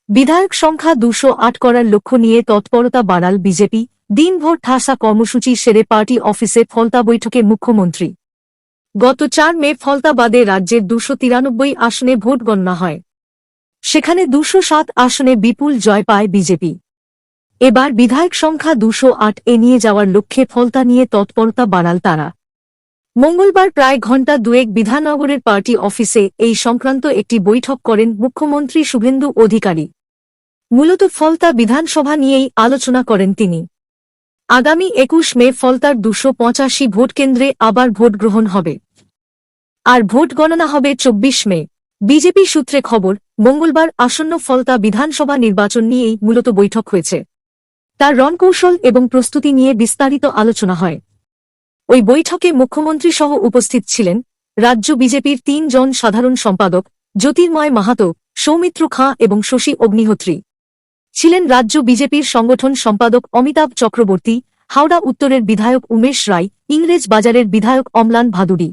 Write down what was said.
বিধায়ক সংখ্যা ২০৮ করার লক্ষ্য নিয়ে তৎপরতা বাড়াল বিজেপি। দিনভর ঠাসা কর্মসূচি সেরে পার্টি অফিসে ফলতা বৈঠকে মুখ্যমন্ত্রী। গত ৪ মে ফলতাবাদে রাজ্যের ২৯৩ আসনে ভোট গণনা হয়। সেখানে ২০৭ আসনে বিপুল জয় পায় বিজেপি। এবার বিধায়ক সংখ্যা ২০৮ এ নিয়ে যাওয়ার লক্ষ্যে ফলতা নিয়ে তৎপরতা বাড়াল তারা। মঙ্গলবার প্রায় ঘণ্টা দুয়েক বিধাননগরের পার্টি অফিসে এই সংক্রান্ত একটি বৈঠক করেন মুখ্যমন্ত্রী শুভেন্দু অধিকারী। মূলত ফলতা বিধানসভা নিয়েই আলোচনা করেন তিনি। আগামী ২১ মে ফলতার ২৮৫ ভোটকেন্দ্রে আবার ভোট গ্রহণ হবে, আর ভোট গণনা হবে ২৪ মে। বিজেপি সূত্রে খবর, মঙ্গলবার আসন্ন ফলতা বিধানসভা নির্বাচন নিয়েই মূলত বৈঠক হয়েছে। তার রণকৌশল এবং প্রস্তুতি নিয়ে বিস্তারিত আলোচনা হয়। ওই বৈঠকে মুখ্যমন্ত্রী সহ উপস্থিত ছিলেন রাজ্য বিজেপির ৩ জন সাধারণ সম্পাদক, জ্যোতির্ময় মাহাতো, সৌমিত্র খাঁ এবং শশী অগ্নিহোত্রী। ছিলেন রাজ্য বিজেপির সংগঠন সম্পাদক অমিতাভ চক্রবর্তী, হাওড়া উত্তরের বিধায়ক উমেশ রায়, ইংরেজ বাজারের বিধায়ক অম্লান ভাদুড়ী।